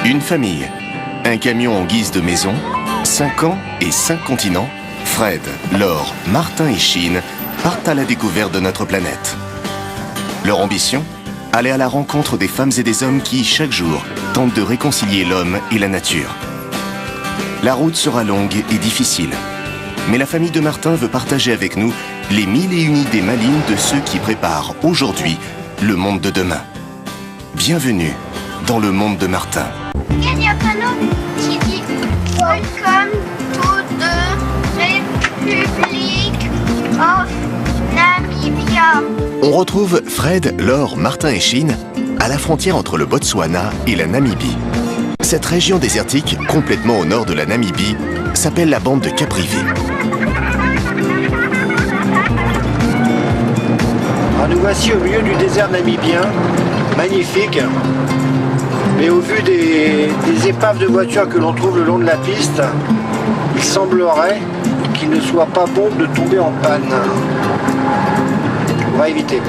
Une famille, un camion en guise de maison, 5 ans et 5 continents, Fred, Laure, Martin et Chine partent à la découverte de notre planète. Leur ambition ? Aller à la rencontre des femmes et des hommes qui, chaque jour, tentent de réconcilier l'homme et la nature. La route sera longue et difficile, mais la famille de Martin veut partager avec nous les 1001 idées malines de ceux qui préparent aujourd'hui le monde de demain. Bienvenue dans le monde de Martin. Il y a un panneau qui dit Welcome to the Republic of Namibia. On retrouve Fred, Laure, Martin et Chine à la frontière entre le Botswana et la Namibie. Cette région désertique, complètement au nord de la Namibie, s'appelle la bande de Caprivi. Nous voici au milieu du désert namibien, magnifique. Mais au vu des épaves de voitures que l'on trouve le long de la piste, il semblerait qu'il ne soit pas bon de tomber en panne. On va éviter.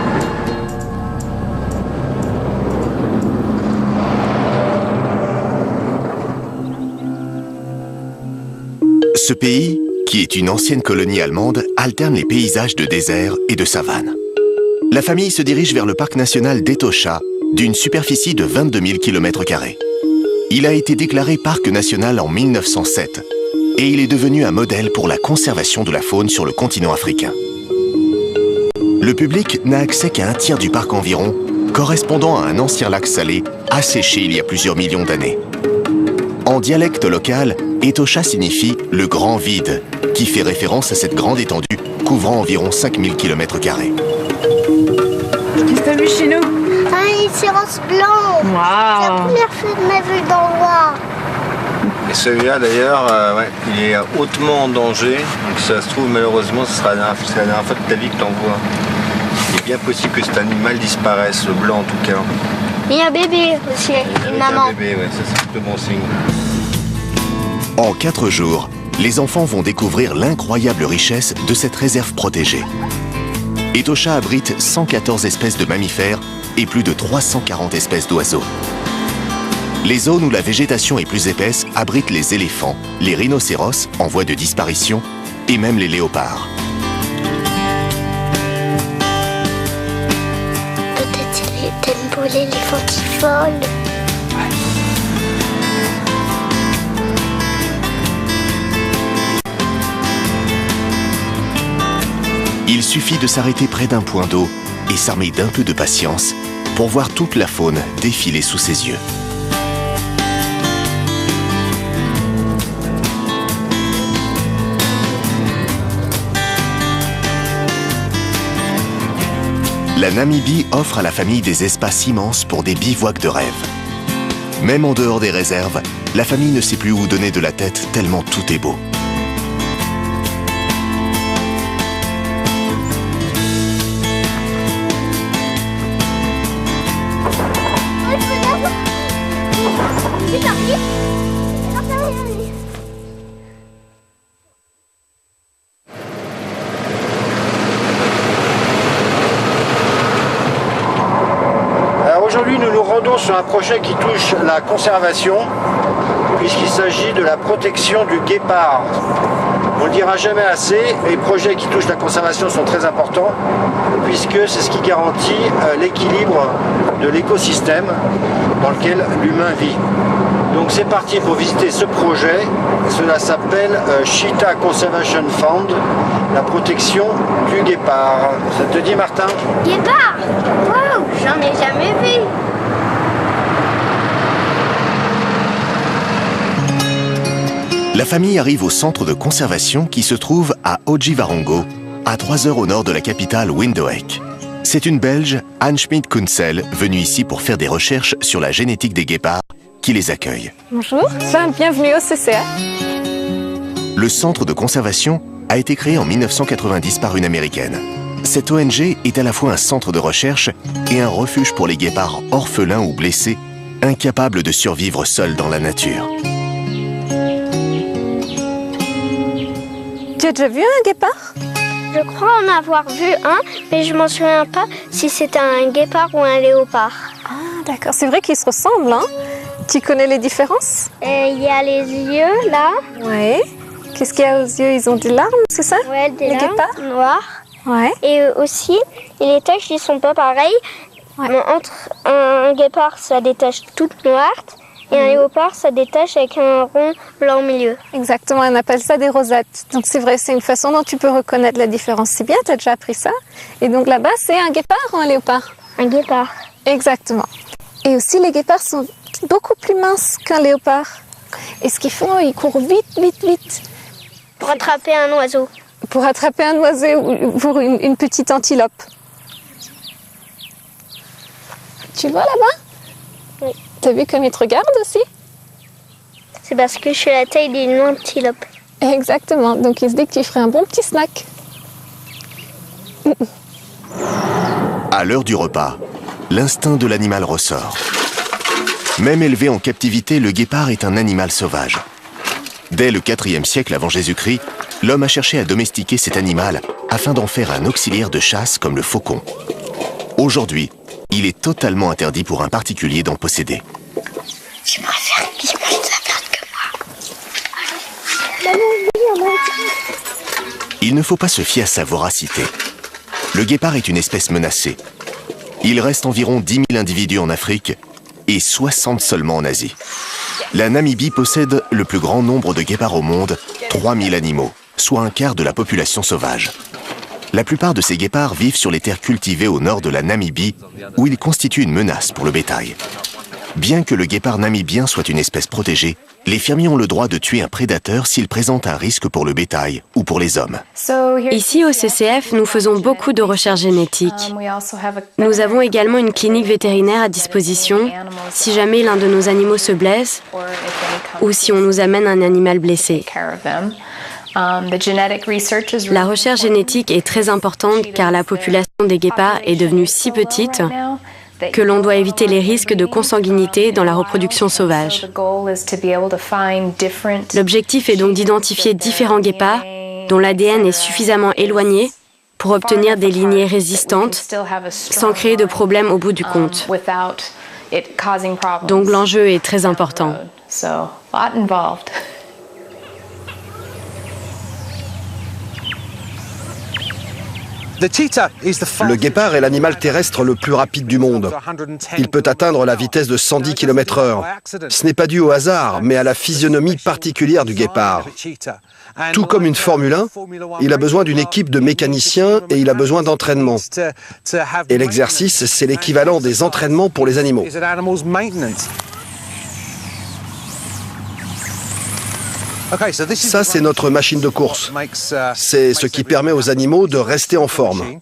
Ce pays, qui est une ancienne colonie allemande, alterne les paysages de désert et de savane. La famille se dirige vers le parc national d'Etosha, d'une superficie de 22 000 km². Il a été déclaré parc national en 1907 et il est devenu un modèle pour la conservation de la faune sur le continent africain. Le public n'a accès qu'à un tiers du parc environ, correspondant à un ancien lac salé asséché il y a plusieurs millions d'années. En dialecte local, Etosha signifie « le grand vide », qui fait référence à cette grande étendue couvrant environ 5000 km². Qu'est-ce que t'as vu chez nous? Un rhinocéros blanc. C'est la Waouh! première fois de ma vue d'en voir. Et celui-là d'ailleurs, il est hautement en danger. Donc si ça se trouve, malheureusement, c'est la dernière fois de ta vie que tu en vois. Il est bien possible que cet animal disparaisse, le blanc en tout cas. Il y a un bébé aussi, une maman. Un bébé, ouais, ça c'est plutôt bon signe. En 4 jours, les enfants vont découvrir l'incroyable richesse de cette réserve protégée. Etosha abrite 114 espèces de mammifères et plus de 340 espèces d'oiseaux. Les zones où la végétation est plus épaisse abritent les éléphants, les rhinocéros en voie de disparition et même les léopards. Peut-être t'aimes pas l'éléphant qui vole. Il suffit de s'arrêter près d'un point d'eau et s'armer d'un peu de patience pour voir toute la faune défiler sous ses yeux. La Namibie offre à la famille des espaces immenses pour des bivouacs de rêve. Même en dehors des réserves, la famille ne sait plus où donner de la tête tellement tout est beau. Aujourd'hui, nous nous rendons sur un projet qui touche la conservation, puisqu'il s'agit de la protection du guépard. On ne le dira jamais assez, les projets qui touchent la conservation sont très importants, puisque c'est ce qui garantit l'équilibre de l'écosystème dans lequel l'humain vit. Donc c'est parti pour visiter ce projet. Cela s'appelle Cheetah Conservation Fund, la protection du guépard. Ça te dit, Martin? Guépard! Wow, j'en ai jamais vu. La famille arrive au centre de conservation qui se trouve à Otjiwarongo, à 3 heures au nord de la capitale Windhoek. C'est une Belge, Anne Schmid-Kunsel, venue ici pour faire des recherches sur la génétique des guépards, qui les accueille. Bonjour, bienvenue au CCA. Le centre de conservation a été créé en 1990 par une Américaine. Cette ONG est à la fois un centre de recherche et un refuge pour les guépards orphelins ou blessés, incapables de survivre seuls dans la nature. Tu as déjà vu un guépard? Je crois en avoir vu un, mais je m'en souviens pas si c'était un guépard ou un léopard. Ah, d'accord. C'est vrai qu'ils se ressemblent, hein? Tu connais les différences? Il y a les yeux, là. Oui. Qu'est-ce qu'il y a aux yeux? Ils ont des larmes, c'est ça? Ouais, des Les larmes guépards? noires. Ouais. Et aussi, les taches, ils sont pas pareilles. Ouais. Mais entre un guépard, ça a des taches toutes noires. Et un léopard, ça a des taches avec un rond blanc au milieu. Exactement, on appelle ça des rosettes. Donc c'est vrai, c'est une façon dont tu peux reconnaître la différence. C'est bien, tu as déjà appris ça. Et donc là-bas, c'est un guépard ou un léopard? Un guépard. Exactement. Et aussi, les guépards sont beaucoup plus minces qu'un léopard. Et ce qu'ils font, ils courent vite, vite, vite. Pour attraper un oiseau. Pour attraper un oiseau ou pour une petite antilope. Tu le vois là-bas? Oui. T'as vu comme ils te regardent aussi? C'est parce que je suis la taille d'une antilope. Exactement. Donc il se dit que tu ferais un bon petit snack. À l'heure du repas, l'instinct de l'animal ressort. Même élevé en captivité, le guépard est un animal sauvage. Dès le IVe siècle avant Jésus-Christ, l'homme a cherché à domestiquer cet animal afin d'en faire un auxiliaire de chasse comme le faucon. Aujourd'hui, il est totalement interdit pour un particulier d'en posséder. Je préfère qu'il mange sa viande que moi. Il ne faut pas se fier à sa voracité. Le guépard est une espèce menacée. Il reste environ 10 000 individus en Afrique et 60 seulement en Asie. La Namibie possède le plus grand nombre de guépards au monde, 3000 animaux, soit un quart de la population sauvage. La plupart de ces guépards vivent sur les terres cultivées au nord de la Namibie, où ils constituent une menace pour le bétail. Bien que le guépard namibien soit une espèce protégée, les fermiers ont le droit de tuer un prédateur s'il présente un risque pour le bétail ou pour les hommes. Ici, au CCF, nous faisons beaucoup de recherches génétiques. Nous avons également une clinique vétérinaire à disposition si jamais l'un de nos animaux se blesse ou si on nous amène un animal blessé. La recherche génétique est très importante car la population des guépards est devenue si petite que l'on doit éviter les risques de consanguinité dans la reproduction sauvage. L'objectif est donc d'identifier différents guépards dont l'ADN est suffisamment éloigné pour obtenir des lignées résistantes sans créer de problèmes au bout du compte. Donc l'enjeu est très important. Le guépard est l'animal terrestre le plus rapide du monde. Il peut atteindre la vitesse de 110 km/h. Ce n'est pas dû au hasard, mais à la physionomie particulière du guépard. Tout comme une Formule 1, il a besoin d'une équipe de mécaniciens et il a besoin d'entraînement. Et l'exercice, c'est l'équivalent des entraînements pour les animaux. Ça, c'est notre machine de course. C'est ce qui permet aux animaux de rester en forme.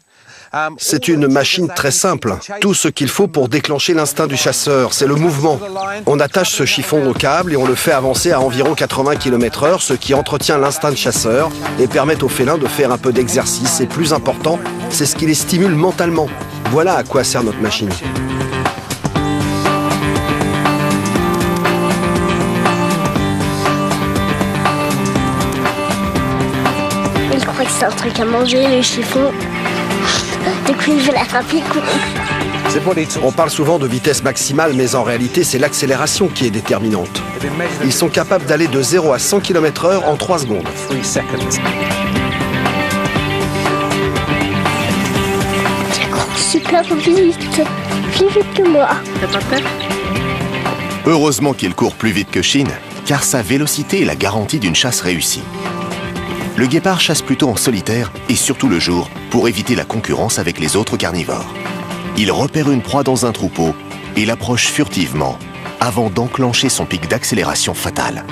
C'est une machine très simple. Tout ce qu'il faut pour déclencher l'instinct du chasseur, c'est le mouvement. On attache ce chiffon au câble et on le fait avancer à environ 80 km/h, ce qui entretient l'instinct de chasseur et permet aux félins de faire un peu d'exercice. Et plus important, c'est ce qui les stimule mentalement. Voilà à quoi sert notre machine. Il croit que c'est un truc à manger, le chiffon. Du coup, il veut l'attraper. On parle souvent de vitesse maximale, mais en réalité, c'est l'accélération qui est déterminante. Ils sont capables d'aller de 0 à 100 km/h en 3 secondes. Ça court super vite. Plus vite que moi. T'as pas peur ? Heureusement qu'il court plus vite que Chine, car sa vélocité est la garantie d'une chasse réussie. Le guépard chasse plutôt en solitaire et surtout le jour pour éviter la concurrence avec les autres carnivores. Il repère une proie dans un troupeau et l'approche furtivement avant d'enclencher son pic d'accélération fatal.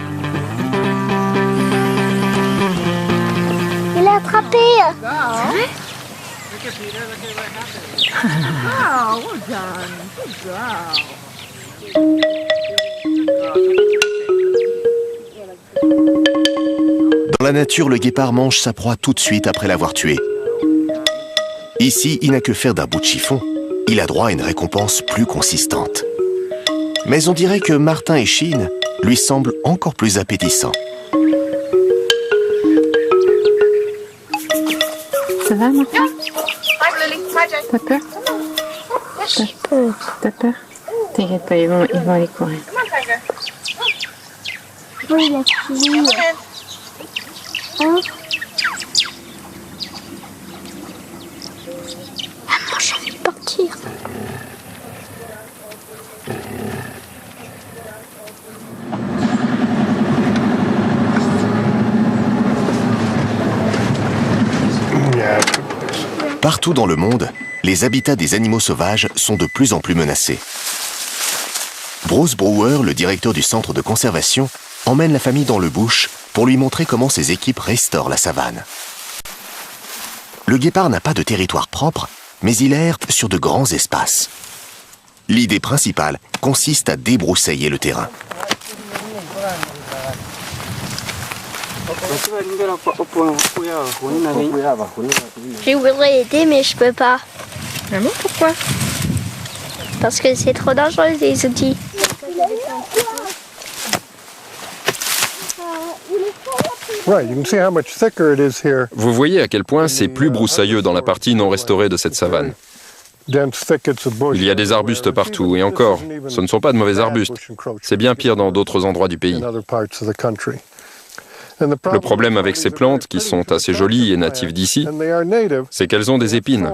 Il l'a attrapé. Dans la nature, le guépard mange sa proie tout de suite après l'avoir tuée. Ici, il n'a que faire d'un bout de chiffon. Il a droit à une récompense plus consistante. Mais on dirait que Martin et Chine lui semblent encore plus appétissants. Ça va, Martin? T'as peur? T'as peur? T'inquiète pas, ils vont aller courir. Oui, la fille. Hein? Maman, j'ai envie de partir. Partout dans le monde, les habitats des animaux sauvages sont de plus en plus menacés. Bruce Brewer, le directeur du centre de conservation, emmène la famille dans le bush pour lui montrer comment ses équipes restaurent la savane. Le guépard n'a pas de territoire propre, mais il erre sur de grands espaces. L'idée principale consiste à débroussailler le terrain. Je voudrais aider, mais je peux pas. Vraiment, pourquoi? Parce que c'est trop dangereux, les outils. Vous voyez à quel point c'est plus broussailleux dans la partie non restaurée de cette savane. Il y a des arbustes partout, et encore, ce ne sont pas de mauvais arbustes. C'est bien pire dans d'autres endroits du pays. Le problème avec ces plantes, qui sont assez jolies et natives d'ici, c'est qu'elles ont des épines,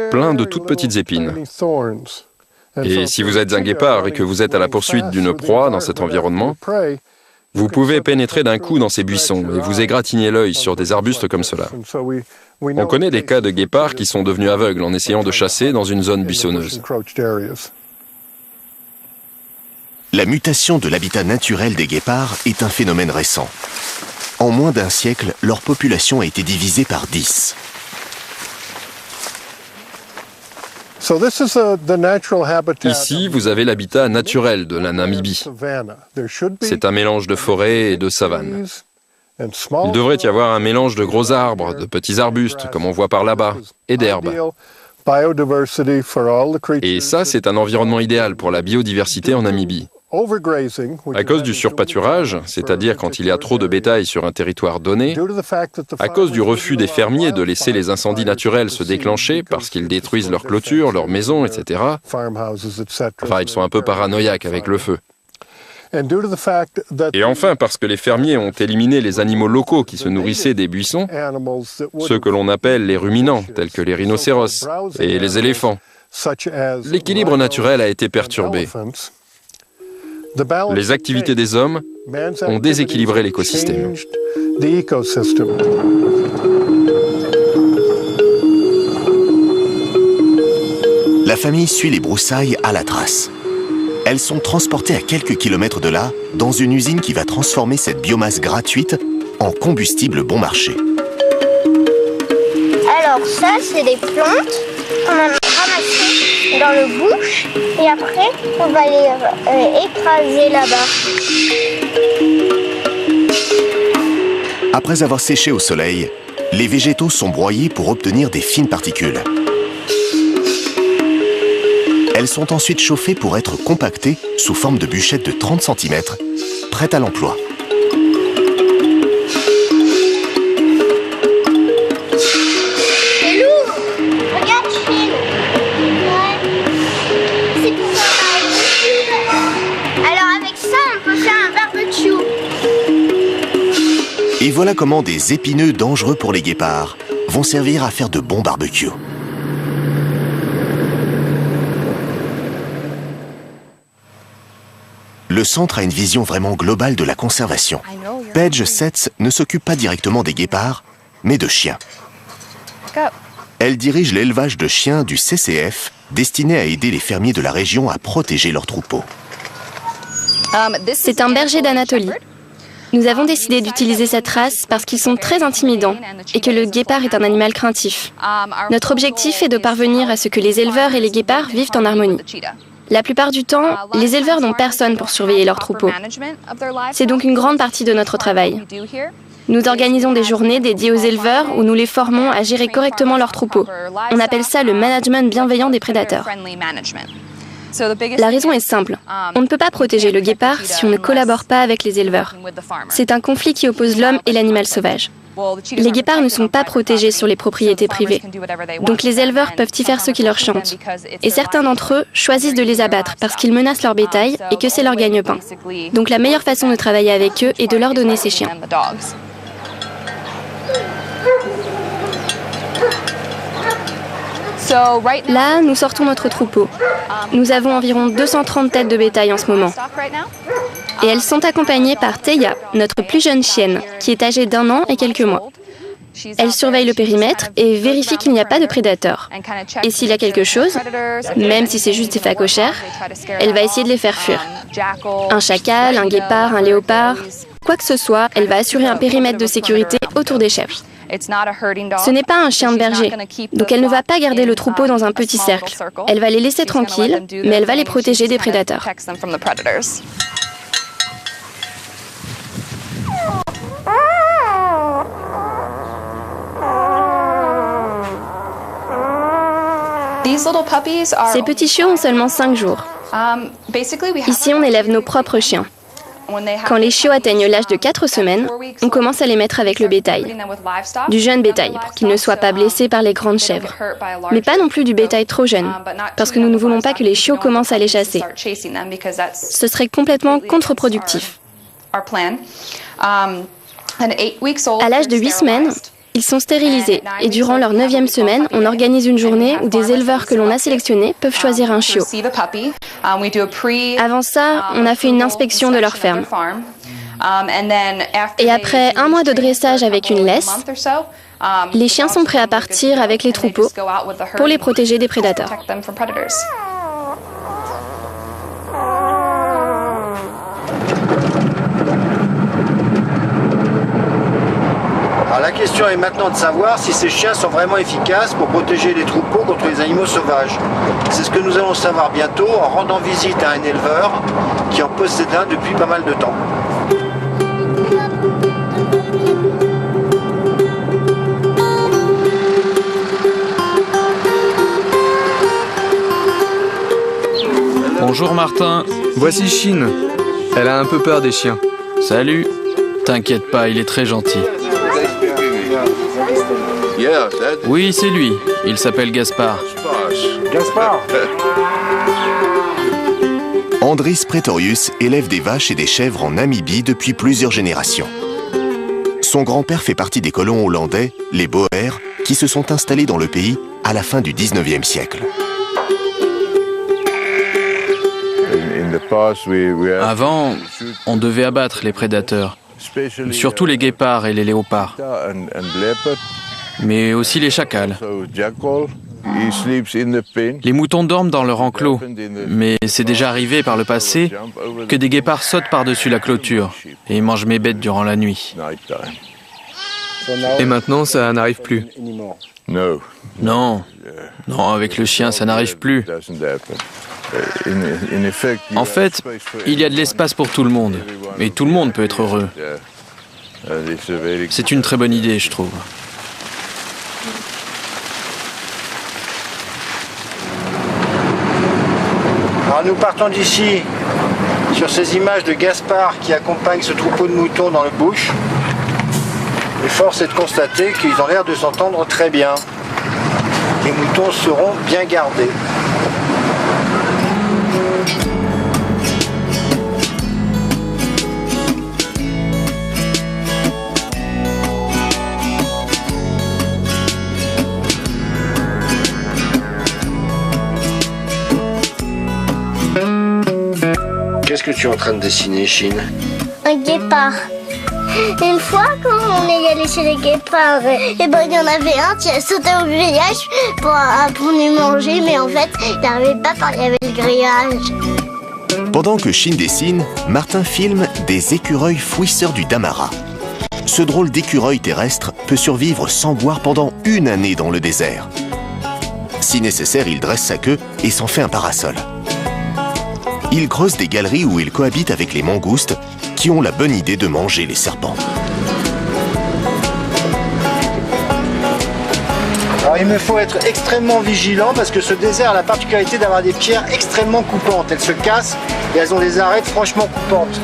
plein de toutes petites épines. Et si vous êtes un guépard et que vous êtes à la poursuite d'une proie dans cet environnement, vous pouvez pénétrer d'un coup dans ces buissons et vous égratigner l'œil sur des arbustes comme cela. On connaît des cas de guépards qui sont devenus aveugles en essayant de chasser dans une zone buissonneuse. La mutation de l'habitat naturel des guépards est un phénomène récent. En moins d'un siècle, leur population a été divisée par 10. Ici, vous avez l'habitat naturel de la Namibie. C'est un mélange de forêt et de savane. Il devrait y avoir un mélange de gros arbres, de petits arbustes, comme on voit par là-bas, et d'herbes. Et ça, c'est un environnement idéal pour la biodiversité en Namibie. À cause du surpâturage, c'est-à-dire quand il y a trop de bétail sur un territoire donné, à cause du refus des fermiers de laisser les incendies naturels se déclencher parce qu'ils détruisent leurs clôtures, leurs maisons, etc. Enfin, ils sont un peu paranoïaques avec le feu. Et enfin, parce que les fermiers ont éliminé les animaux locaux qui se nourrissaient des buissons, ceux que l'on appelle les ruminants, tels que les rhinocéros et les éléphants. L'équilibre naturel a été perturbé. Les activités des hommes ont déséquilibré l'écosystème. La famille suit les broussailles à la trace. Elles sont transportées à quelques kilomètres de là, dans une usine qui va transformer cette biomasse gratuite en combustible bon marché. Alors ça, c'est des plantes qu'on a ramassées dans le bush et après, on va les écraser là-bas. Après avoir séché au soleil, les végétaux sont broyés pour obtenir des fines particules. Elles sont ensuite chauffées pour être compactées sous forme de bûchettes de 30 cm, prêtes à l'emploi. C'est lourd! Regarde, Chine! Ouais. C'est pour faire un barbecue. Alors avec ça, on peut faire un barbecue. Et voilà comment des épineux dangereux pour les guépards vont servir à faire de bons barbecues. Le centre a une vision vraiment globale de la conservation. Paige Setz ne s'occupe pas directement des guépards, mais de chiens. Elle dirige l'élevage de chiens du CCF, destiné à aider les fermiers de la région à protéger leurs troupeaux. C'est un berger d'Anatolie. Nous avons décidé d'utiliser cette race parce qu'ils sont très intimidants et que le guépard est un animal craintif. Notre objectif est de parvenir à ce que les éleveurs et les guépards vivent en harmonie. La plupart du temps, les éleveurs n'ont personne pour surveiller leurs troupeaux. C'est donc une grande partie de notre travail. Nous organisons des journées dédiées aux éleveurs où nous les formons à gérer correctement leurs troupeaux. On appelle ça le management bienveillant des prédateurs. La raison est simple. On ne peut pas protéger le guépard si on ne collabore pas avec les éleveurs. C'est un conflit qui oppose l'homme et l'animal sauvage. Les guépards ne sont pas protégés sur les propriétés privées. Donc les éleveurs peuvent y faire ce qui leur chante. Et certains d'entre eux choisissent de les abattre parce qu'ils menacent leur bétail et que c'est leur gagne-pain. Donc la meilleure façon de travailler avec eux est de leur donner ces chiens. Là, nous sortons notre troupeau. Nous avons environ 230 têtes de bétail en ce moment. Et elles sont accompagnées par Teya, notre plus jeune chienne, qui est âgée d'1 an et quelques mois. Elle surveille le périmètre et vérifie qu'il n'y a pas de prédateurs. Et s'il y a quelque chose, même si c'est juste des phacochères, elle va essayer de les faire fuir. Un chacal, un guépard, un léopard, quoi que ce soit, elle va assurer un périmètre de sécurité autour des chèvres. Ce n'est pas un chien de berger, donc elle ne va pas garder le troupeau dans un petit cercle. Elle va les laisser tranquilles, mais elle va les protéger des prédateurs. Ces petits chiots ont seulement 5 jours. Ici, on élève nos propres chiens. Quand les chiots atteignent l'âge de 4 semaines, on commence à les mettre avec le bétail. Du jeune bétail, pour qu'ils ne soient pas blessés par les grandes chèvres. Mais pas non plus du bétail trop jeune, parce que nous ne voulons pas que les chiots commencent à les chasser. Ce serait complètement contre-productif. À l'âge de 8 semaines, ils sont stérilisés et durant leur 9e semaine, on organise une journée où des éleveurs que l'on a sélectionnés peuvent choisir un chiot. Avant ça, on a fait une inspection de leur ferme. Et après 1 mois de dressage avec une laisse, les chiens sont prêts à partir avec les troupeaux pour les protéger des prédateurs. La question est maintenant de savoir si ces chiens sont vraiment efficaces pour protéger les troupeaux contre les animaux sauvages. C'est ce que nous allons savoir bientôt en rendant visite à un éleveur qui en possède un depuis pas mal de temps. Bonjour Martin, voici Chine. Elle a un peu peur des chiens. Salut. T'inquiète pas, il est très gentil. Oui, c'est lui. Il s'appelle Gaspard. Gaspard. Andris Pretorius élève des vaches et des chèvres en Namibie depuis plusieurs générations. Son grand-père fait partie des colons hollandais, les Boers, qui se sont installés dans le pays à la fin du 19e siècle. Avant, on devait abattre les prédateurs, surtout les guépards et les léopards, mais aussi les chacals. Les moutons dorment dans leur enclos, mais c'est déjà arrivé par le passé que des guépards sautent par-dessus la clôture et mangent mes bêtes durant la nuit. Et maintenant, ça n'arrive plus. Non, avec le chien, ça n'arrive plus. En fait, il y a de l'espace pour tout le monde, et tout le monde peut être heureux. C'est une très bonne idée, je trouve. Alors nous partons d'ici sur ces images de Gaspard qui accompagne ce troupeau de moutons dans le bush. Et force est de constater qu'ils ont l'air de s'entendre très bien. Les moutons seront bien gardés. Qu'est-ce que tu es en train de dessiner, Chine? Un guépard. Une fois, quand on est allé chez les guépards, il y en avait un qui a sauté au grillage pour nous manger, mais en fait, il n'arrivait pas parce qu'il y avait le grillage. Pendant que Chine dessine, Martin filme des écureuils fouisseurs du Damara. Ce drôle d'écureuil terrestre peut survivre sans boire pendant 1 année dans le désert. Si nécessaire, il dresse sa queue et s'en fait un parasol. Il creuse des galeries où il cohabite avec les mangoustes qui ont la bonne idée de manger les serpents. Alors il me faut être extrêmement vigilant parce que ce désert a la particularité d'avoir des pierres extrêmement coupantes. Elles se cassent et elles ont des arêtes franchement coupantes.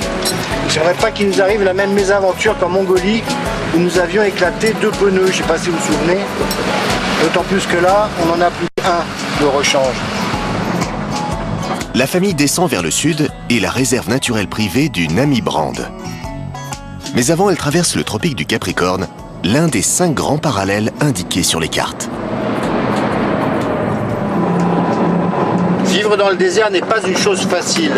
Je ne voudrais pas qu'il nous arrive la même mésaventure qu'en Mongolie où nous avions éclaté 2 pneus, je ne sais pas si vous vous souvenez. D'autant plus que là, on n'en a plus qu'un de rechange. La famille descend vers le sud et la réserve naturelle privée du Nami Brand. Mais avant, elle traverse le tropique du Capricorne, l'un des 5 grands parallèles indiqués sur les cartes. Vivre dans le désert n'est pas une chose facile.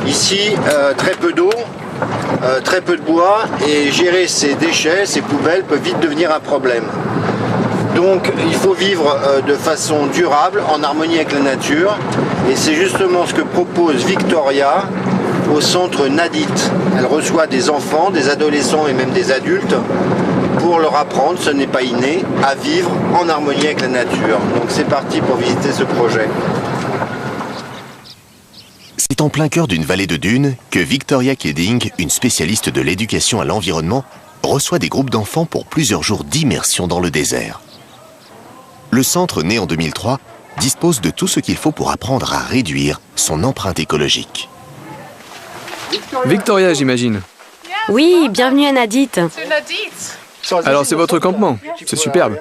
Ici, très peu d'eau, très peu de bois, et gérer ces déchets, ces poubelles, peut vite devenir un problème. Donc il faut vivre de façon durable, en harmonie avec la nature, et c'est justement ce que propose Victoria au centre Nadit. Elle reçoit des enfants, des adolescents et même des adultes pour leur apprendre, ce n'est pas inné, à vivre en harmonie avec la nature. Donc c'est parti pour visiter ce projet. C'est en plein cœur d'une vallée de dunes que Victoria Keding, une spécialiste de l'éducation à l'environnement, reçoit des groupes d'enfants pour plusieurs jours d'immersion dans le désert. Le centre, né en 2003, dispose de tout ce qu'il faut pour apprendre à réduire son empreinte écologique. Victoria, j'imagine. Oui, bienvenue à Nadit. Alors c'est votre campement, c'est superbe.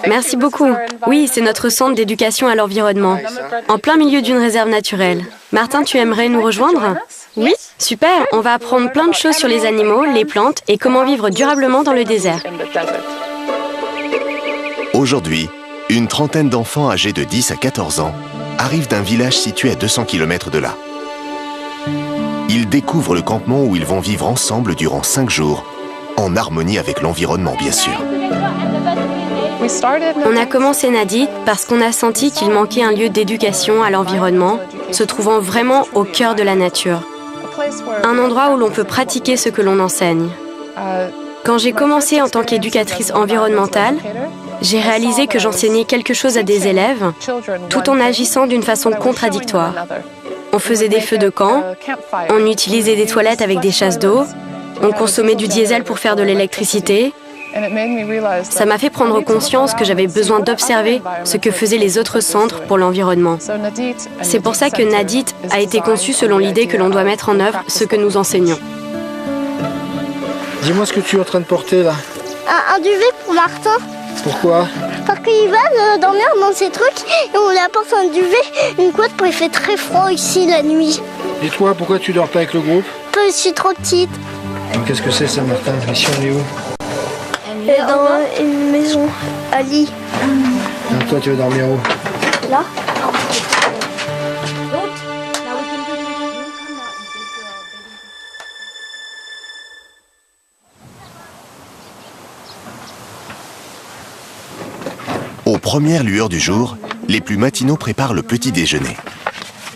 Merci beaucoup. Oui, c'est notre centre d'éducation à l'environnement, en plein milieu d'une réserve naturelle. Martin, tu aimerais nous rejoindre? Oui. Super, on va apprendre plein de choses sur les animaux, les plantes et comment vivre durablement dans le désert. Aujourd'hui, une trentaine d'enfants âgés de 10 à 14 ans arrivent d'un village situé à 200 km de là. Ils découvrent le campement où ils vont vivre ensemble durant 5 jours, en harmonie avec l'environnement bien sûr. On a commencé Nadit parce qu'on a senti qu'il manquait un lieu d'éducation à l'environnement, se trouvant vraiment au cœur de la nature. Un endroit où l'on peut pratiquer ce que l'on enseigne. Quand j'ai commencé en tant qu'éducatrice environnementale, j'ai réalisé que j'enseignais quelque chose à des élèves, tout en agissant d'une façon contradictoire. On faisait des feux de camp, on utilisait des toilettes avec des chasses d'eau, on consommait du diesel pour faire de l'électricité. Ça m'a fait prendre conscience que j'avais besoin d'observer ce que faisaient les autres centres pour l'environnement. C'est pour ça que Nadit a été conçu selon l'idée que l'on doit mettre en œuvre ce que nous enseignons. Dis-moi ce que tu es en train de porter là. Un duvet pour Martin. Pourquoi? Parce qu'il va dormir dans ses trucs et on lui apporte un duvet, une couette pour il fait très froid ici la nuit. Et toi, pourquoi tu dors pas avec le groupe? Je suis trop petite. Qu'est-ce que c'est ça, Martin? Ici on est où? Dans une maison, à lit. Donc toi tu veux dormir où? Là. Aux premières lueurs du jour, les plus matinaux préparent le petit déjeuner.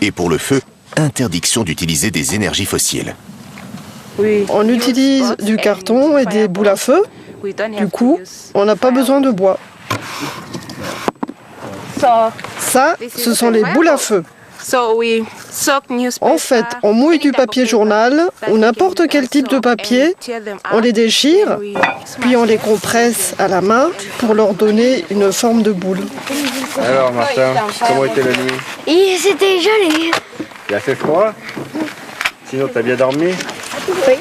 Et pour le feu, interdiction d'utiliser des énergies fossiles. On utilise du carton et des boules à feu. Du coup, on n'a pas besoin de bois. Ça, ce sont les boules à feu. En fait, on mouille du papier journal ou n'importe quel type de papier, on les déchire, puis on les compresse à la main pour leur donner une forme de boule. Alors Martin, comment était la nuit? Et c'était joli. Il a fait froid? Sinon t'as bien dormi? Oui.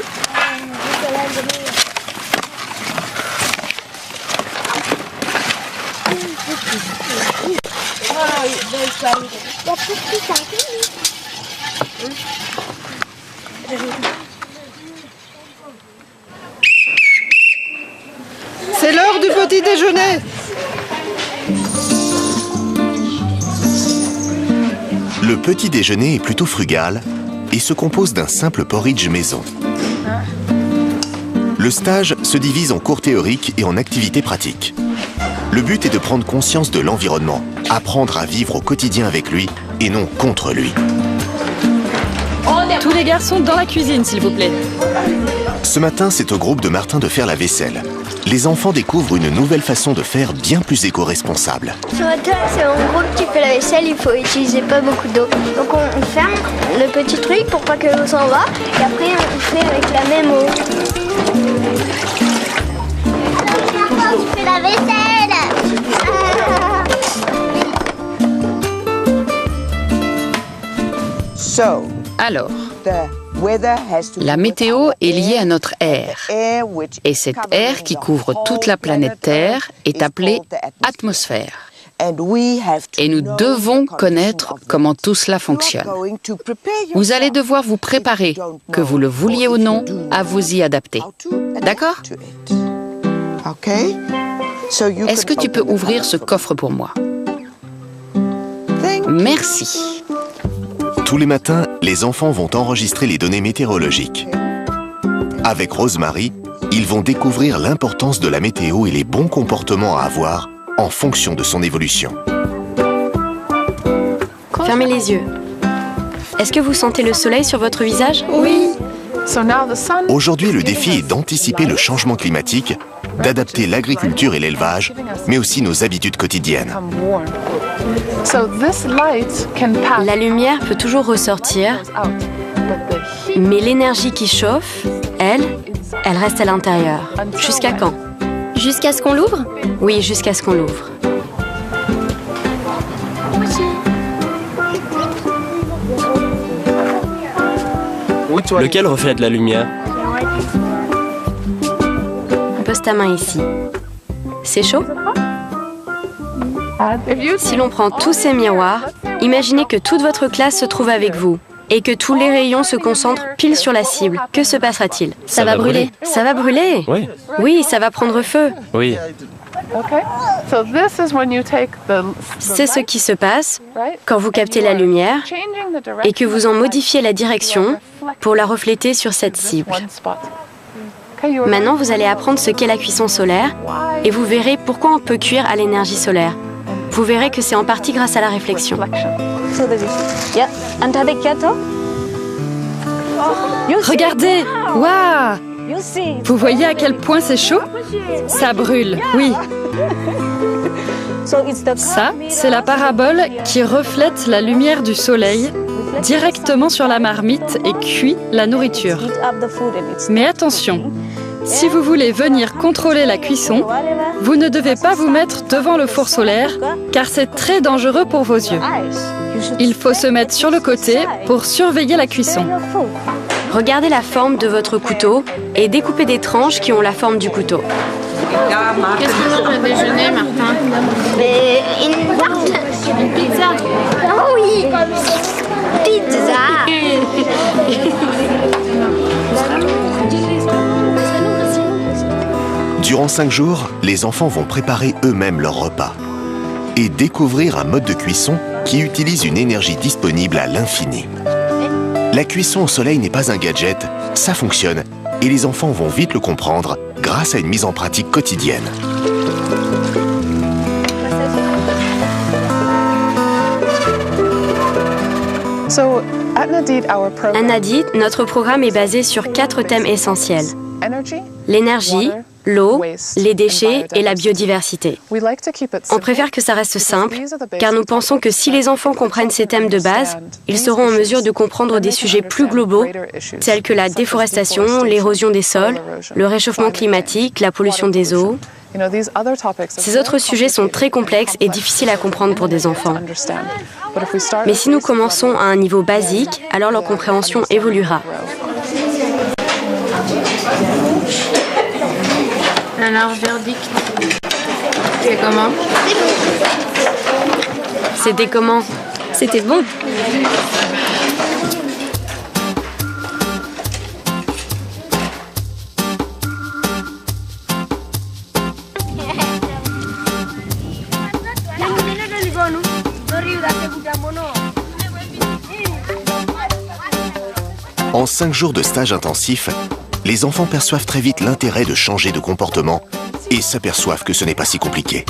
C'est l'heure du petit déjeuner. Le petit déjeuner est plutôt frugal et se compose d'un simple porridge maison. Le stage se divise en cours théoriques et en activités pratiques. Le but est de prendre conscience de l'environnement, apprendre à vivre au quotidien avec lui et non contre lui. Tous les garçons dans la cuisine, s'il vous plaît. Ce matin, c'est au groupe de Martin de faire la vaisselle. Les enfants découvrent une nouvelle façon de faire bien plus éco-responsable. Ce matin, c'est en groupe qui fait la vaisselle, il faut utiliser pas beaucoup d'eau. Donc on ferme le petit truc pour pas que l'eau s'en va et après on fait avec la même eau. Tu fais la vaisselle. Alors, la météo est liée à notre air. Et cet air qui couvre toute la planète Terre est appelé atmosphère. Et nous devons connaître comment tout cela fonctionne. Vous allez devoir vous préparer, que vous le vouliez ou non, à vous y adapter. D'accord ? Est-ce que tu peux ouvrir ce coffre pour moi ? Merci. Tous les matins, les enfants vont enregistrer les données météorologiques. Avec Rosemary, ils vont découvrir l'importance de la météo et les bons comportements à avoir en fonction de son évolution. Fermez les yeux. Est-ce que vous sentez le soleil sur votre visage ? Oui. Aujourd'hui, le défi est d'anticiper le changement climatique, d'adapter l'agriculture et l'élevage, mais aussi nos habitudes quotidiennes. La lumière peut toujours ressortir, mais l'énergie qui chauffe, elle reste à l'intérieur. Jusqu'à quand ? Jusqu'à ce qu'on l'ouvre ? Oui, jusqu'à ce qu'on l'ouvre. Lequel reflète la lumière? Pose ta main ici. C'est chaud ? Si l'on prend tous ces miroirs, imaginez que toute votre classe se trouve avec vous et que tous les rayons se concentrent pile sur la cible. Que se passera-t-il ? Ça va brûler. Ça va brûler ? Oui. Oui, ça va prendre feu. Oui. C'est ce qui se passe quand vous captez la lumière et que vous en modifiez la direction pour la refléter sur cette cible. Maintenant, vous allez apprendre ce qu'est la cuisson solaire et vous verrez pourquoi on peut cuire à l'énergie solaire. Vous verrez que c'est en partie grâce à la réflexion. Regardez! Waouh! Vous voyez à quel point c'est chaud? Ça brûle, oui. Ça, c'est la parabole qui reflète la lumière du soleil directement sur la marmite et cuit la nourriture. Mais attention, si vous voulez venir contrôler la cuisson, vous ne devez pas vous mettre devant le four solaire car c'est très dangereux pour vos yeux. Il faut se mettre sur le côté pour surveiller la cuisson. Regardez la forme de votre couteau et découpez des tranches qui ont la forme du couteau. Qu'est-ce que tu veux déjeuner, Martin? Une tarte. Une pizza? Oh oui, pizza. Durant 5 jours, les enfants vont préparer eux-mêmes leur repas et découvrir un mode de cuisson qui utilise une énergie disponible à l'infini. La cuisson au soleil n'est pas un gadget, ça fonctionne et les enfants vont vite le comprendre grâce à une mise en pratique quotidienne. À Nadit, notre programme est basé sur 4 thèmes essentiels. L'énergie, l'eau, les déchets et la biodiversité. On préfère que ça reste simple, car nous pensons que si les enfants comprennent ces thèmes de base, ils seront en mesure de comprendre des sujets plus globaux, tels que la déforestation, l'érosion des sols, le réchauffement climatique, la pollution des eaux. Ces autres sujets sont très complexes et difficiles à comprendre pour des enfants. Mais si nous commençons à un niveau basique, alors leur compréhension évoluera. Alors, verdict. C'est comment? C'était comment? C'était bon. En 5 jours de stage intensif, les enfants perçoivent très vite l'intérêt de changer de comportement et s'aperçoivent que ce n'est pas si compliqué.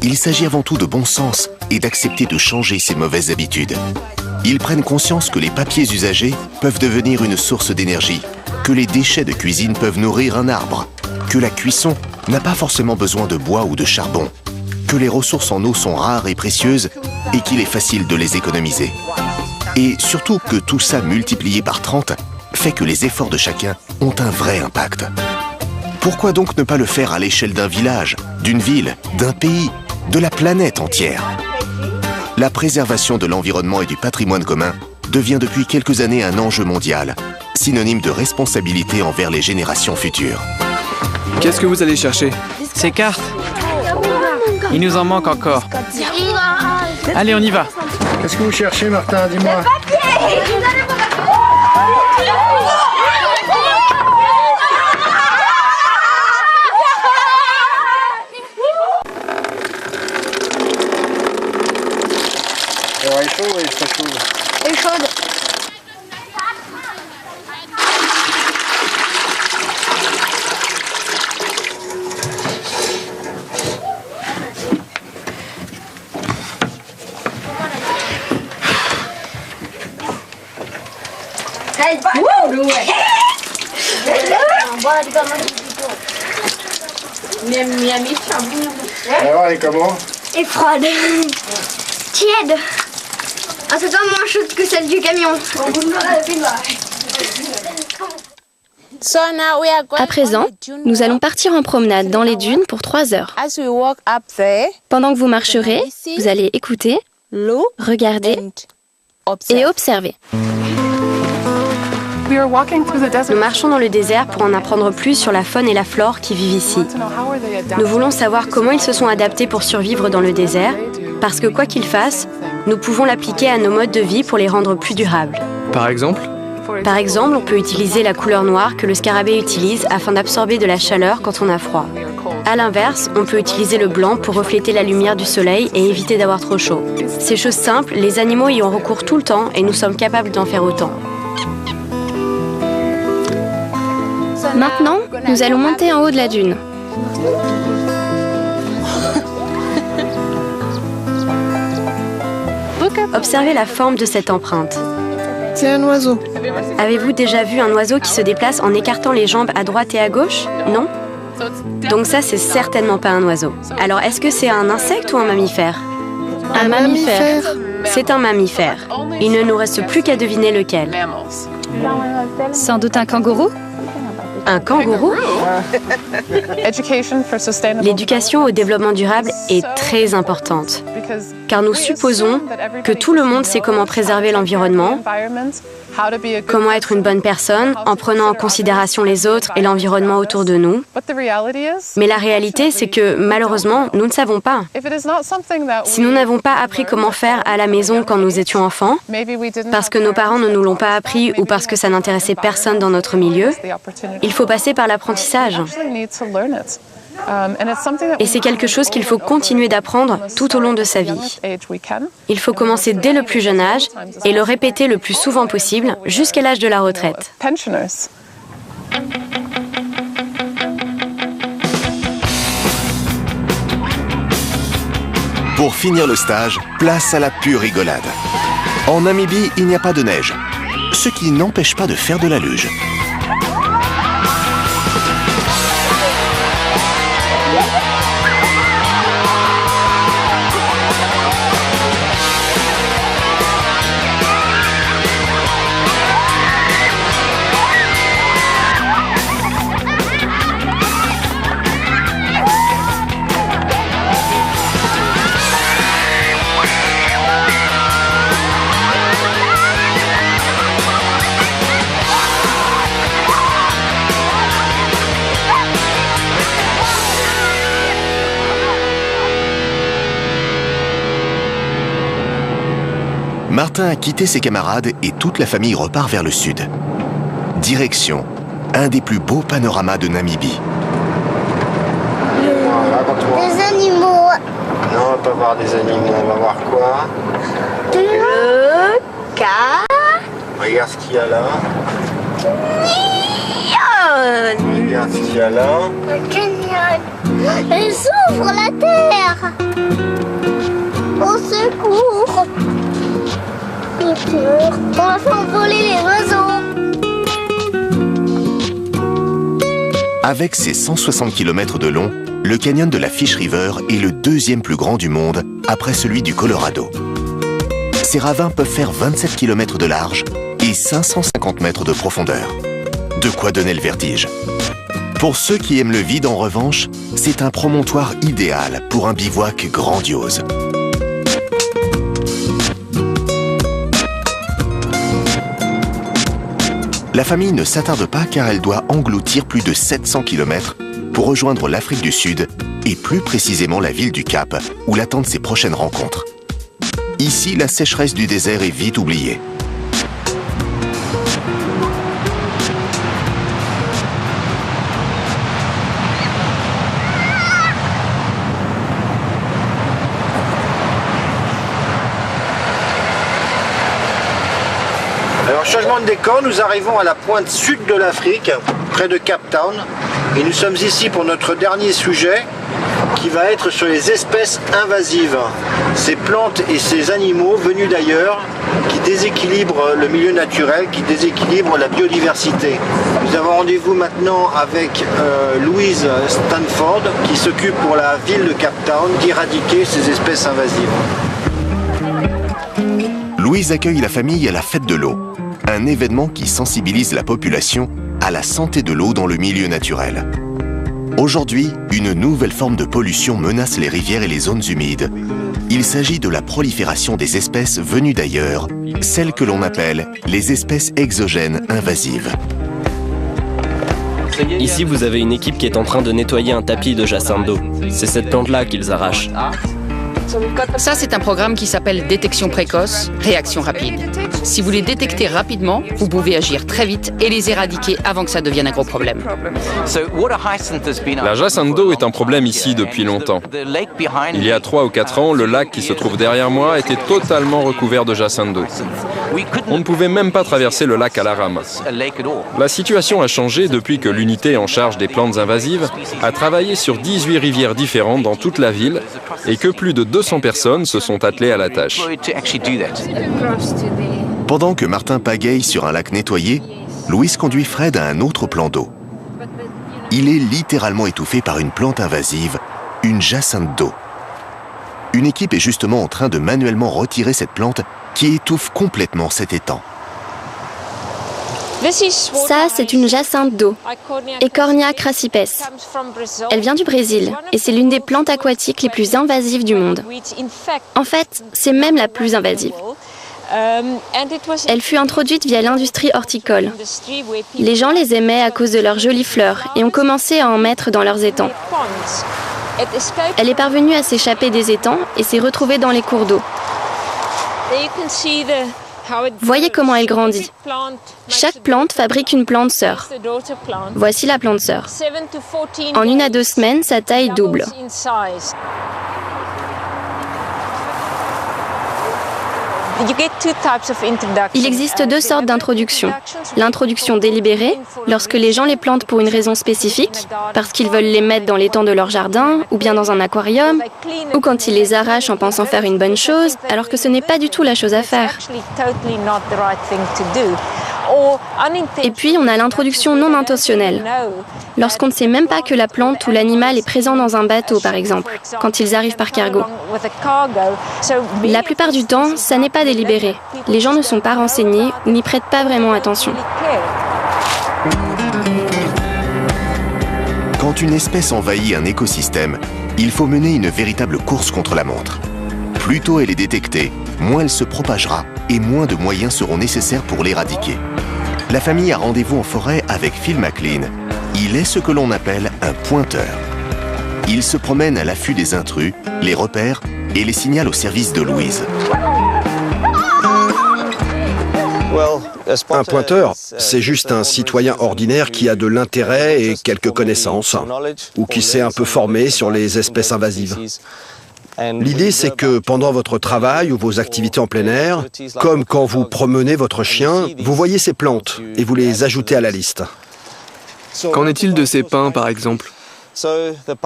Il s'agit avant tout de bon sens et d'accepter de changer ses mauvaises habitudes. Ils prennent conscience que les papiers usagés peuvent devenir une source d'énergie, que les déchets de cuisine peuvent nourrir un arbre, que la cuisson n'a pas forcément besoin de bois ou de charbon, que les ressources en eau sont rares et précieuses et qu'il est facile de les économiser. Et surtout que tout ça multiplié par 30 fait que les efforts de chacun ont un vrai impact. Pourquoi donc ne pas le faire à l'échelle d'un village, d'une ville, d'un pays, de la planète entière ? La préservation de l'environnement et du patrimoine commun devient depuis quelques années un enjeu mondial, synonyme de responsabilité envers les générations futures. Qu'est-ce que vous allez chercher? Ces cartes. Il nous en manque encore. Allez, on y va. Qu'est-ce que vous cherchez, Martin? Dis-moi. Alors, elle est chaude ou elle est très chaude? Elle est chaude. Alors, elle est comment? Et froide. Tiède. Ah, c'est pas moins chaude que celle du camion. À présent, nous allons partir en promenade dans les dunes pour 3 heures. Pendant que vous marcherez, vous allez écouter, regarder et observer. Nous marchons dans le désert pour en apprendre plus sur la faune et la flore qui vivent ici. Nous voulons savoir comment ils se sont adaptés pour survivre dans le désert, parce que quoi qu'ils fassent, nous pouvons l'appliquer à nos modes de vie pour les rendre plus durables. Par exemple? Par exemple, on peut utiliser la couleur noire que le scarabée utilise afin d'absorber de la chaleur quand on a froid. À l'inverse, on peut utiliser le blanc pour refléter la lumière du soleil et éviter d'avoir trop chaud. Ces choses simples, les animaux y ont recours tout le temps et nous sommes capables d'en faire autant. Maintenant, nous allons monter en haut de la dune. Observez la forme de cette empreinte. C'est un oiseau. Avez-vous déjà vu un oiseau qui se déplace en écartant les jambes à droite et à gauche? Non? Donc ça, c'est certainement pas un oiseau. Alors, est-ce que c'est un insecte ou un mammifère? Un mammifère. C'est un mammifère. Il ne nous reste plus qu'à deviner lequel. Sans doute un kangourou? Un kangourou? L'éducation au développement durable est très importante, car nous supposons que tout le monde sait comment préserver l'environnement, comment être une bonne personne en prenant en considération les autres et l'environnement autour de nous. Mais la réalité, c'est que malheureusement, nous ne savons pas. Si nous n'avons pas appris comment faire à la maison quand nous étions enfants, parce que nos parents ne nous l'ont pas appris ou parce que ça n'intéressait personne dans notre milieu, il faut passer par l'apprentissage. Et c'est quelque chose qu'il faut continuer d'apprendre tout au long de sa vie. Il faut commencer dès le plus jeune âge et le répéter le plus souvent possible jusqu'à l'âge de la retraite. Pour finir le stage, place à la pure rigolade. En Namibie, il n'y a pas de neige, ce qui n'empêche pas de faire de la luge. Martin a quitté ses camarades et toute la famille repart vers le sud. Direction un des plus beaux panoramas de Namibie. Des animaux. Non, on va pas voir des animaux, on va voir quoi? Le canyon. Regarde ce qu'il y a là. Regarde ce qu'il y a là. Le canyon. Ils ouvrent la terre. Au secours. On va faire envoler les oiseaux. Avec ses 160 km de long, le canyon de la Fish River est le deuxième plus grand du monde, après celui du Colorado. Ses ravins peuvent faire 27 km de large et 550 mètres de profondeur. De quoi donner le vertige. Pour ceux qui aiment le vide, en revanche, c'est un promontoire idéal pour un bivouac grandiose. La famille ne s'attarde pas car elle doit engloutir plus de 700 km pour rejoindre l'Afrique du Sud et plus précisément la ville du Cap où l'attendent ses prochaines rencontres. Ici, la sécheresse du désert est vite oubliée. Alors, changement de décor, nous arrivons à la pointe sud de l'Afrique, près de Cape Town. Et nous sommes ici pour notre dernier sujet, qui va être sur les espèces invasives. Ces plantes et ces animaux venus d'ailleurs, qui déséquilibrent le milieu naturel, qui déséquilibrent la biodiversité. Nous avons rendez-vous maintenant avec Louise Stanford, qui s'occupe pour la ville de Cape Town d'éradiquer ces espèces invasives. Louise accueille la famille à la fête de l'eau, un événement qui sensibilise la population à la santé de l'eau dans le milieu naturel. Aujourd'hui, une nouvelle forme de pollution menace les rivières et les zones humides. Il s'agit de la prolifération des espèces venues d'ailleurs, celles que l'on appelle les espèces exogènes invasives. Ici, vous avez une équipe qui est en train de nettoyer un tapis de jacinthe d'eau. C'est cette plante-là qu'ils arrachent. Ça, c'est un programme qui s'appelle détection précoce, réaction rapide. Si vous les détectez rapidement, vous pouvez agir très vite et les éradiquer avant que ça devienne un gros problème. La jacinthe d'eau est un problème ici depuis longtemps. Il y a 3 ou 4 ans, le lac qui se trouve derrière moi était totalement recouvert de jacinthe d'eau. On ne pouvait même pas traverser le lac à la rame. La situation a changé depuis que l'unité en charge des plantes invasives a travaillé sur 18 rivières différentes dans toute la ville et que plus de 200 personnes se sont attelées à la tâche. Pendant que Martin pagaille sur un lac nettoyé, Louise conduit Fred à un autre plan d'eau. Il est littéralement étouffé par une plante invasive, une jacinthe d'eau. Une équipe est justement en train de manuellement retirer cette plante qui étouffe complètement cet étang. Ça, c'est une jacinthe d'eau, Eichhornia crassipes. Elle vient du Brésil et c'est l'une des plantes aquatiques les plus invasives du monde. En fait, c'est même la plus invasive. Elle fut introduite via l'industrie horticole. Les gens les aimaient à cause de leurs jolies fleurs et ont commencé à en mettre dans leurs étangs. Elle est parvenue à s'échapper des étangs et s'est retrouvée dans les cours d'eau. Voyez comment elle grandit. Chaque plante fabrique une plante sœur. Voici la plante sœur. En 1 à 2 semaines, sa taille double. Il existe 2 sortes d'introduction. L'introduction délibérée, lorsque les gens les plantent pour une raison spécifique, parce qu'ils veulent les mettre dans l'étang de leur jardin, ou bien dans un aquarium, ou quand ils les arrachent en pensant faire une bonne chose, alors que ce n'est pas du tout la chose à faire. Et puis, on a l'introduction non intentionnelle. Lorsqu'on ne sait même pas que la plante ou l'animal est présent dans un bateau, par exemple, quand ils arrivent par cargo. La plupart du temps, ça n'est pas délibéré. Les gens ne sont pas renseignés ou n'y prêtent pas vraiment attention. Quand une espèce envahit un écosystème, il faut mener une véritable course contre la montre. Plus tôt elle est détectée, moins elle se propagera et moins de moyens seront nécessaires pour l'éradiquer. La famille a rendez-vous en forêt avec Phil McLean. Il est ce que l'on appelle un pointeur. Il se promène à l'affût des intrus, les repère et les signale au service de Louise. Un pointeur, c'est juste un citoyen ordinaire qui a de l'intérêt et quelques connaissances, ou qui s'est un peu formé sur les espèces invasives. L'idée, c'est que pendant votre travail ou vos activités en plein air, comme quand vous promenez votre chien, vous voyez ces plantes et vous les ajoutez à la liste. Qu'en est-il de ces pins, par exemple ?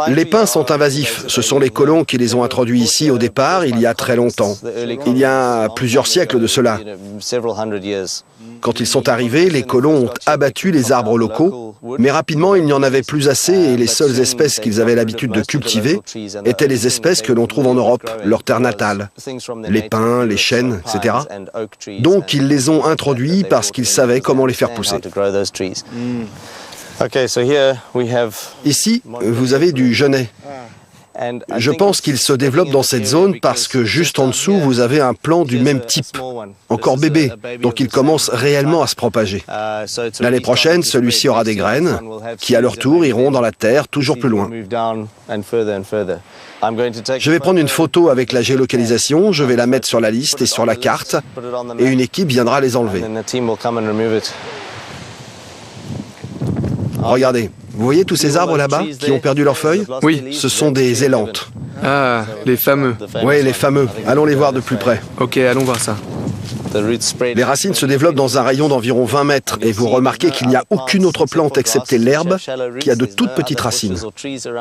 Les pins sont invasifs. Ce sont les colons qui les ont introduits ici au départ, il y a très longtemps. Il y a plusieurs siècles de cela. Quand ils sont arrivés, les colons ont abattu les arbres locaux, mais rapidement, il n'y en avait plus assez et les seules espèces qu'ils avaient l'habitude de cultiver étaient les espèces que l'on trouve en Europe, leur terre natale. Les pins, les chênes, etc. Donc, ils les ont introduits parce qu'ils savaient comment les faire pousser. Ici, vous avez du genêt. Je pense qu'il se développe dans cette zone parce que juste en dessous, vous avez un plant du même type, encore bébé, donc il commence réellement à se propager. L'année prochaine, celui-ci aura des graines qui, à leur tour, iront dans la terre toujours plus loin. Je vais prendre une photo avec la géolocalisation, je vais la mettre sur la liste et sur la carte, et une équipe viendra les enlever. Regardez, vous voyez tous ces arbres là-bas qui ont perdu leurs feuilles? Oui. Ce sont des élantes. Ah, les fameux. Oui, les fameux. Allons les voir de plus près. Ok, allons voir ça. Les racines se développent dans un rayon d'environ 20 mètres et vous remarquez qu'il n'y a aucune autre plante excepté l'herbe qui a de toutes petites racines.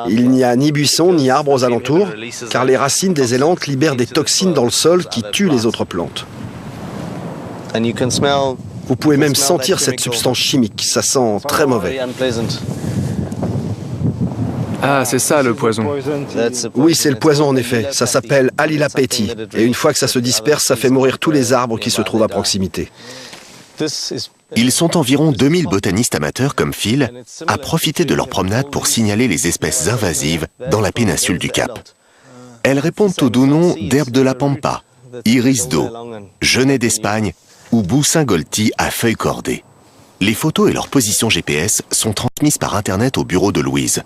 Il n'y a ni buissons ni arbres aux alentours car les racines des élantes libèrent des toxines dans le sol qui tuent les autres plantes. Vous pouvez même sentir cette substance chimique, ça sent très mauvais. Ah, c'est ça le poison. Oui, c'est le poison en effet. Ça s'appelle Alilapeti. Et une fois que ça se disperse, ça fait mourir tous les arbres qui se trouvent à proximité. Ils sont environ 2000 botanistes amateurs comme Phil à profiter de leur promenade pour signaler les espèces invasives dans la péninsule du Cap. Elles répondent au doux nom d'herbe de la pampa, iris d'eau, genêt d'Espagne ou boussingolti à feuilles cordées. Les photos et leur position GPS sont transmises par Internet au bureau de Louise.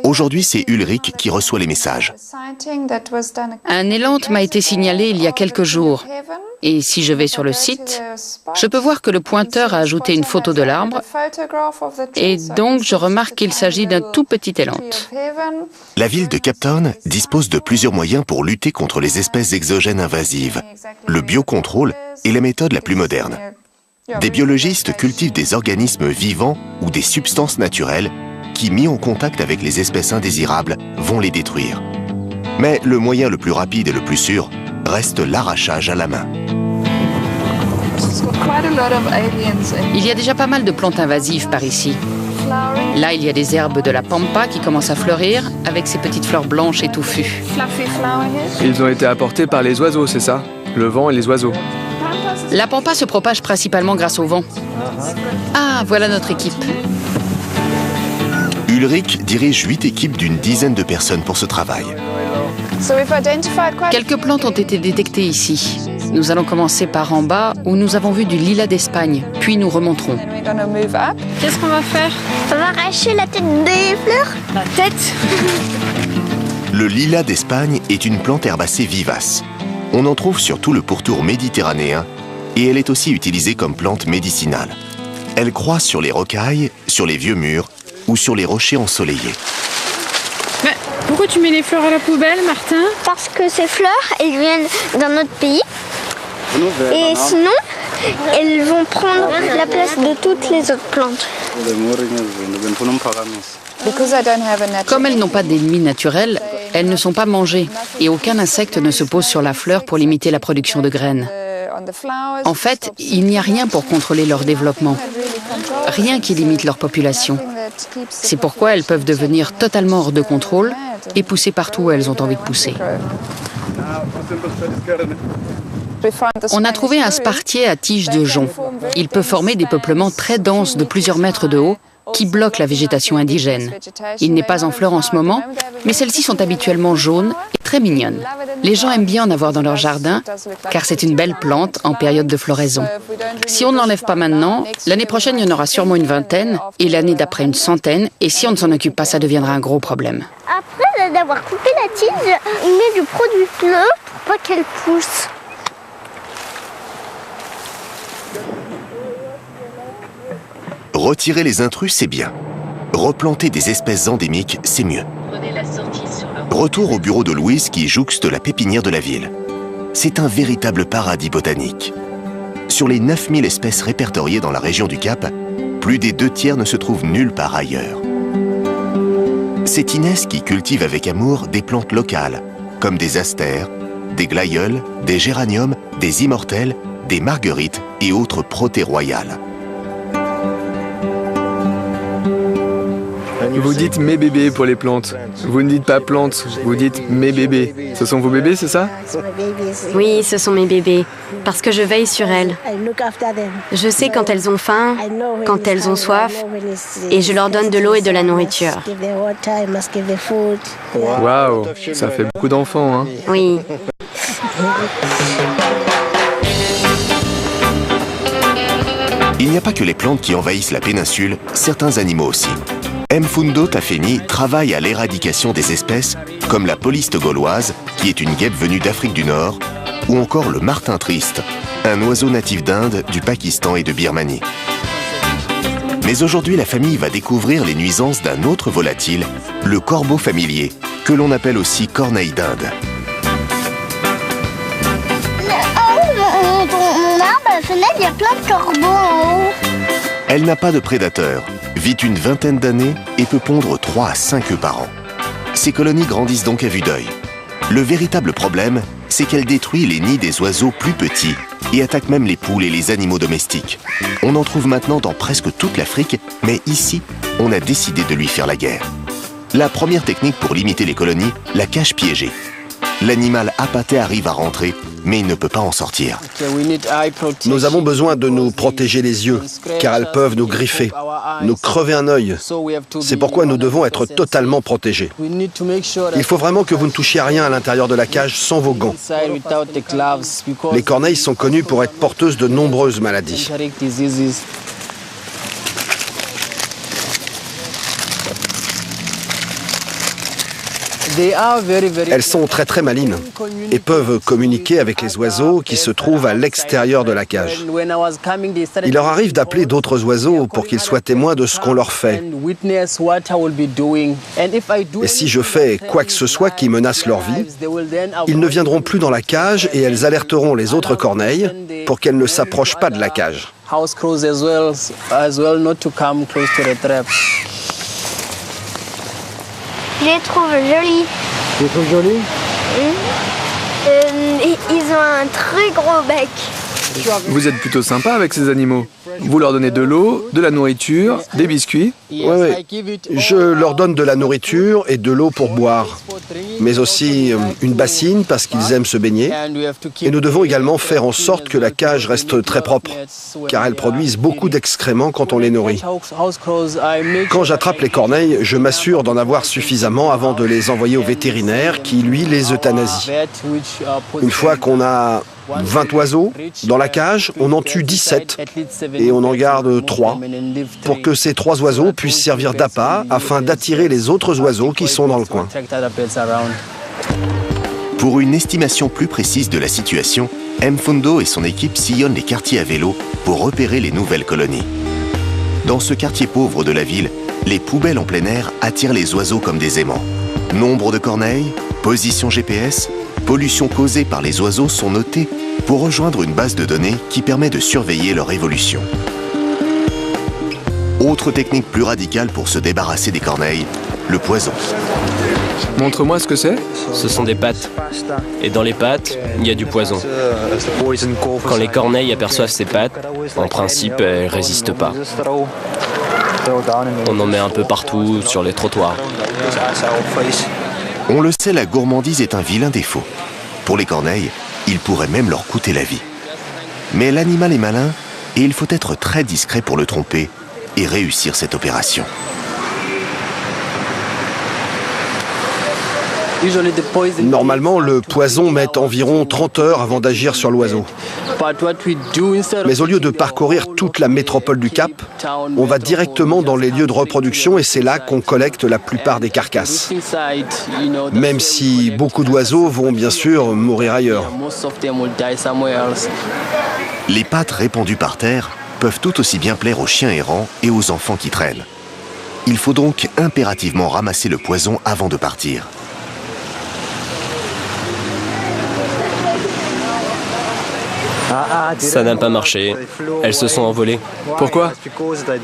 Aujourd'hui, c'est Ulrich qui reçoit les messages. Un élante m'a été signalé il y a quelques jours. Et si je vais sur le site, je peux voir que le pointeur a ajouté une photo de l'arbre. Et donc, je remarque qu'il s'agit d'un tout petit élante. La ville de Cape Town dispose de plusieurs moyens pour lutter contre les espèces exogènes invasives. Le biocontrôle est la méthode la plus moderne. Des biologistes cultivent des organismes vivants ou des substances naturelles qui, mis en contact avec les espèces indésirables, vont les détruire. Mais le moyen le plus rapide et le plus sûr reste l'arrachage à la main. Il y a déjà pas mal de plantes invasives par ici. Là, il y a des herbes de la pampa qui commencent à fleurir avec ces petites fleurs blanches et touffues. Ils ont été apportés par les oiseaux, c'est ça? Le vent et les oiseaux. La pampa se propage principalement grâce au vent. Ah, voilà notre équipe. Ulrich dirige 8 équipes d'une dizaine de personnes pour ce travail. Quelques plantes ont été détectées ici. Nous allons commencer par en bas où nous avons vu du lilas d'Espagne, puis nous remonterons. Qu'est-ce qu'on va faire? On va arracher la tête des fleurs. La tête? Le lilas d'Espagne est une plante herbacée vivace. On en trouve sur tout le pourtour méditerranéen et elle est aussi utilisée comme plante médicinale. Elle croît sur les rocailles, sur les vieux murs ou sur les rochers ensoleillés. Mais pourquoi tu mets les fleurs à la poubelle, Martin? Parce que ces fleurs, elles viennent d'un autre pays. Et sinon, elles vont prendre la place de toutes les autres plantes. Comme elles n'ont pas d'ennemis naturels, elles ne sont pas mangées et aucun insecte ne se pose sur la fleur pour limiter la production de graines. En fait, il n'y a rien pour contrôler leur développement, rien qui limite leur population. C'est pourquoi elles peuvent devenir totalement hors de contrôle et pousser partout où elles ont envie de pousser. On a trouvé un spartier à tige de jonc. Il peut former des peuplements très denses de plusieurs mètres de haut qui bloquent la végétation indigène. Il n'est pas en fleurs en ce moment, mais celles-ci sont habituellement jaunes et très mignonnes. Les gens aiment bien en avoir dans leur jardin, car c'est une belle plante en période de floraison. Si on ne l'enlève pas maintenant, l'année prochaine, il y en aura sûrement une vingtaine, et l'année d'après une centaine, et si on ne s'en occupe pas, ça deviendra un gros problème. Après d'avoir coupé la tige, on met du produit bleu pour pas qu'elle pousse. Retirer les intrus, c'est bien. Replanter des espèces endémiques, c'est mieux. Retour au bureau de Louise qui jouxte la pépinière de la ville. C'est un véritable paradis botanique. Sur les 9000 espèces répertoriées dans la région du Cap, plus des 2/3 ne se trouvent nulle part ailleurs. C'est Inès qui cultive avec amour des plantes locales, comme des astères, des glaïeuls, des géraniums, des immortelles, des marguerites et autres protées royales. Vous dites mes bébés pour les plantes. Vous ne dites pas plantes, vous dites mes bébés. Ce sont vos bébés, c'est ça? Oui, ce sont mes bébés, parce que je veille sur elles. Je sais quand elles ont faim, quand elles ont soif, et je leur donne de l'eau et de la nourriture. Waouh, ça fait beaucoup d'enfants, hein? Oui. Il n'y a pas que les plantes qui envahissent la péninsule, certains animaux aussi. Mfundo Tafeni travaille à l'éradication des espèces comme la poliste gauloise, qui est une guêpe venue d'Afrique du Nord, ou encore le martin triste, un oiseau natif d'Inde, du Pakistan et de Birmanie. Mais aujourd'hui, la famille va découvrir les nuisances d'un autre volatile, le corbeau familier, que l'on appelle aussi corneille d'Inde. Mon arbre, à la fenêtre, il y a plein de corbeaux en haut. Elle n'a pas de prédateur, vit une vingtaine d'années et peut pondre 3 à 5 œufs par an. Ces colonies grandissent donc à vue d'œil. Le véritable problème, c'est qu'elle détruit les nids des oiseaux plus petits et attaque même les poules et les animaux domestiques. On en trouve maintenant dans presque toute l'Afrique, mais ici, on a décidé de lui faire la guerre. La première technique pour limiter les colonies, la cage piégée. L'animal appâté arrive à rentrer, mais il ne peut pas en sortir. Nous avons besoin de nous protéger les yeux, car elles peuvent nous griffer, nous crever un œil. C'est pourquoi nous devons être totalement protégés. Il faut vraiment que vous ne touchiez à rien à l'intérieur de la cage sans vos gants. Les corneilles sont connues pour être porteuses de nombreuses maladies. Elles sont très malines et peuvent communiquer avec les oiseaux qui se trouvent à l'extérieur de la cage. Il leur arrive d'appeler d'autres oiseaux pour qu'ils soient témoins de ce qu'on leur fait. Et si je fais quoi que ce soit qui menace leur vie, ils ne viendront plus dans la cage et elles alerteront les autres corneilles pour qu'elles ne s'approchent pas de la cage. Je les trouve jolis. Tu les trouves jolis? Ils ont un très gros bec. Vous êtes plutôt sympa avec ces animaux. Vous leur donnez de l'eau, de la nourriture, des biscuits. Oui. Je leur donne de la nourriture et de l'eau pour boire, mais aussi une bassine parce qu'ils aiment se baigner. Et nous devons également faire en sorte que la cage reste très propre, car elles produisent beaucoup d'excréments quand on les nourrit. Quand j'attrape les corneilles, je m'assure d'en avoir suffisamment avant de les envoyer au vétérinaire qui, lui, les euthanasie. Une fois qu'on a 20 oiseaux dans la cage, on en tue 17 et on en garde 3 pour que ces 3 oiseaux puissent servir d'appât afin d'attirer les autres oiseaux qui sont dans le coin. Pour une estimation plus précise de la situation, Mfundo et son équipe sillonnent les quartiers à vélo pour repérer les nouvelles colonies. Dans ce quartier pauvre de la ville, les poubelles en plein air attirent les oiseaux comme des aimants. Nombre de corneilles, position GPS, pollution causée par les oiseaux sont notées pour rejoindre une base de données qui permet de surveiller leur évolution. Autre technique plus radicale pour se débarrasser des corneilles, le poison. Montre-moi ce que c'est. Ce sont des pattes. Et dans les pattes, il y a du poison. Quand les corneilles aperçoivent ces pattes, en principe, elles ne résistent pas. On en met un peu partout sur les trottoirs. On le sait, la gourmandise est un vilain défaut. Pour les corneilles, il pourrait même leur coûter la vie. Mais l'animal est malin et il faut être très discret pour le tromper et réussir cette opération. Normalement, le poison met environ 30 heures avant d'agir sur l'oiseau. Mais au lieu de parcourir toute la métropole du Cap, on va directement dans les lieux de reproduction et c'est là qu'on collecte la plupart des carcasses. Même si beaucoup d'oiseaux vont bien sûr mourir ailleurs. Les pattes répandues par terre peuvent tout aussi bien plaire aux chiens errants et aux enfants qui traînent. Il faut donc impérativement ramasser le poison avant de partir. Ça n'a pas marché. Elles se sont envolées. Pourquoi?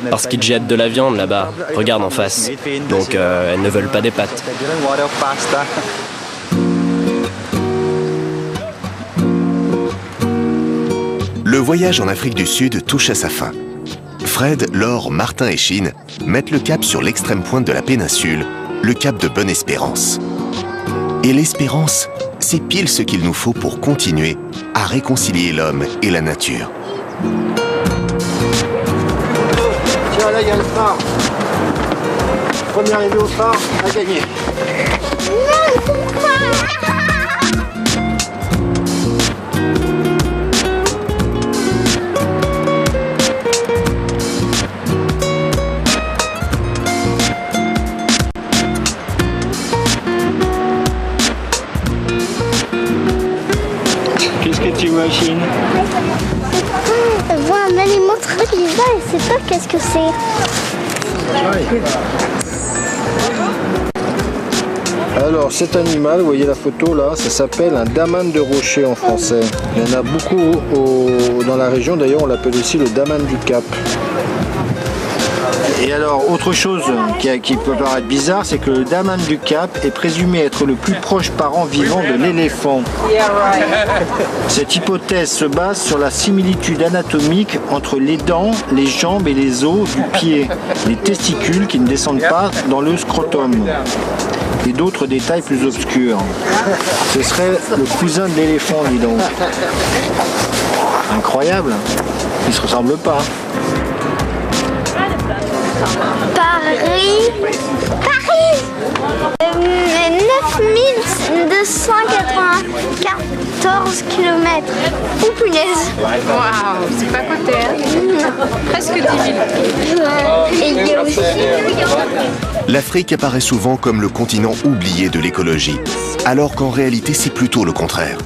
Parce qu'ils jettent de la viande là-bas. Regarde en face. Donc elles ne veulent pas des pattes. Le voyage en Afrique du Sud touche à sa fin. Fred, Laure, Martin et Chine mettent le cap sur l'extrême pointe de la péninsule, le cap de Bonne-Espérance. Et l'espérance, c'est pile ce qu'il nous faut pour continuer à réconcilier l'homme et la nature. Tiens, là, il y a le phare. Premier arrivé au phare a gagné. Qu'est-ce que tu vois, Chine? Je vois un animal très bizarre et c'est pas qu'est-ce que c'est. Alors cet animal, vous voyez la photo là, ça s'appelle un daman de rocher en français. Il y en a beaucoup dans la région, d'ailleurs on l'appelle aussi le daman du Cap. Et alors autre chose qui peut paraître bizarre, c'est que le daman du Cap est présumé être le plus proche parent vivant de l'éléphant. Cette hypothèse se base sur la similitude anatomique entre les dents, les jambes et les os du pied, les testicules qui ne descendent pas dans le scrotum, et d'autres détails plus obscurs. Ce serait le cousin de l'éléphant, dis donc. Incroyable, ils ne se ressemblent pas. Paris 9294 km. Oh punaise. Waouh, c'est pas côté, hein? Presque 10 000. Et il y a aussi L'Afrique apparaît souvent comme le continent oublié de l'écologie, alors qu'en réalité c'est plutôt le contraire.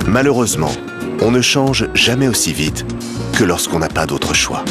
Malheureusement, on ne change jamais aussi vite que lorsqu'on n'a pas d'autre choix.